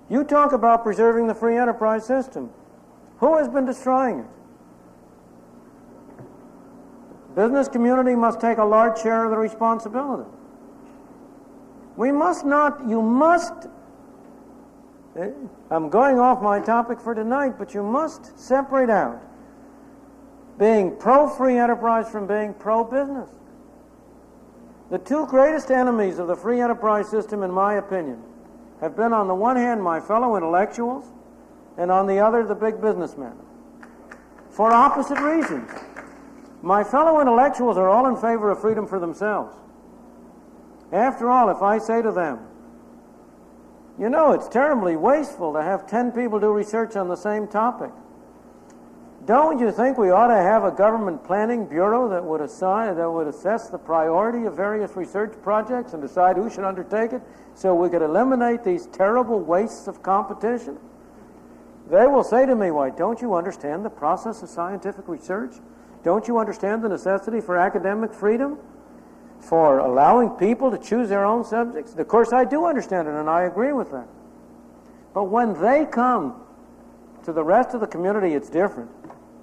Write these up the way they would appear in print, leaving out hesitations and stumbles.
You talk about preserving the free enterprise system. Who has been destroying it? Business community must take a large share of the responsibility. We must not, you must, I'm going off my topic for tonight, but you must separate out being pro-free enterprise from being pro-business. The two greatest enemies of the free enterprise system, in my opinion, have been on the one hand my fellow intellectuals, and on the other the big businessmen, for opposite reasons. My fellow intellectuals are all in favor of freedom for themselves. After all, if I say to them, you know, it's terribly wasteful to have 10 people do research on the same topic. Don't you think we ought to have a government planning bureau that would assess the priority of various research projects and decide who should undertake it so we could eliminate these terrible wastes of competition? They will say to me, why, don't you understand the process of scientific research? Don't you understand the necessity for academic freedom? For allowing people to choose their own subjects? Of course, I do understand it, and I agree with that. But when they come to the rest of the community, it's different.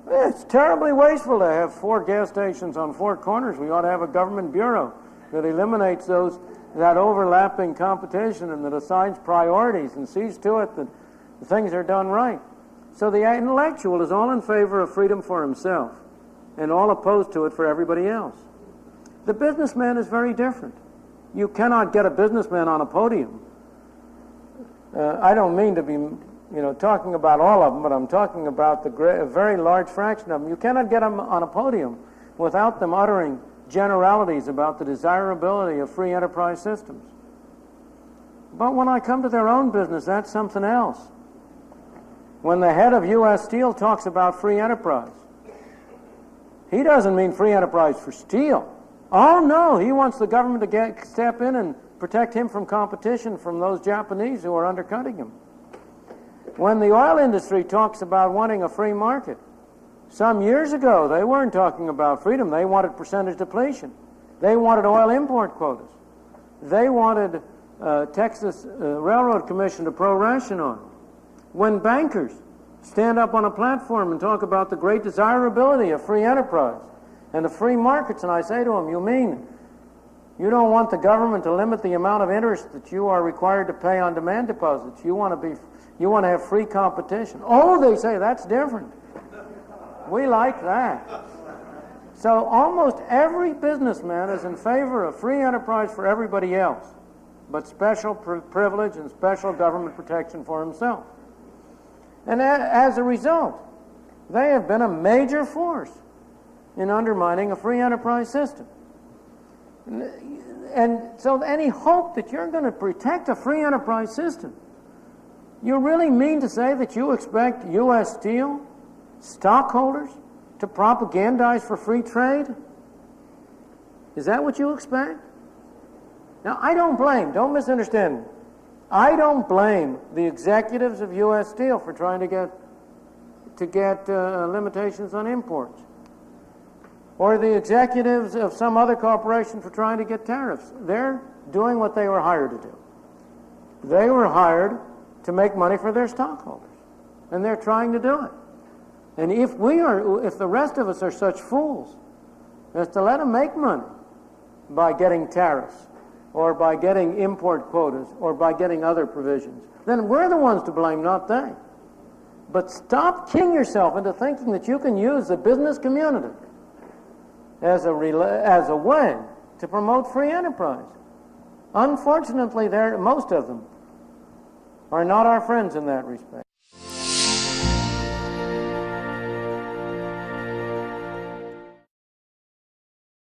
It's terribly wasteful to have 4 gas stations on 4 corners. We ought to have a government bureau that eliminates that overlapping competition and that assigns priorities and sees to it that things are done right. So the intellectual is all in favor of freedom for himself and all opposed to it for everybody else. The businessman is very different. You cannot get a businessman on a podium. I don't mean to be talking about all of them, but I'm talking about a very large fraction of them. You cannot get them on a podium without them uttering generalities about the desirability of free enterprise systems. But when I come to their own business, that's something else. When the head of U.S. Steel talks about free enterprise, he doesn't mean free enterprise for steel. Oh, no, he wants the government to step in and protect him from competition from those Japanese who are undercutting him. When the oil industry talks about wanting a free market, some years ago they weren't talking about freedom. They wanted percentage depletion. They wanted oil import quotas. They wanted Texas Railroad Commission to pro-ration on. When bankers stand up on a platform and talk about the great desirability of free enterprise and the free markets, and I say to them, you mean you don't want the government to limit the amount of interest that you are required to pay on demand deposits? You want to have free competition. Oh, they say, that's different. We like that. So almost every businessman is in favor of free enterprise for everybody else, but special privilege and special government protection for himself. And as a result, they have been a major force in undermining a free enterprise system. And so any hope that you're going to protect a free enterprise system, you really mean to say that you expect U.S. Steel stockholders to propagandize for free trade? Is that what you expect? Now, I don't don't misunderstand me. I don't blame the executives of U.S. Steel for trying to get limitations on imports, or the executives of some other corporation for trying to get tariffs. They're doing what they were hired to do. They were hired to make money for their stockholders, and they're trying to do it. And if the rest of us are such fools as to let them make money by getting tariffs, or by getting import quotas, or by getting other provisions, then we're the ones to blame, not they. But stop kidding yourself into thinking that you can use the business community as a way to promote free enterprise. Unfortunately, most of them are not our friends in that respect.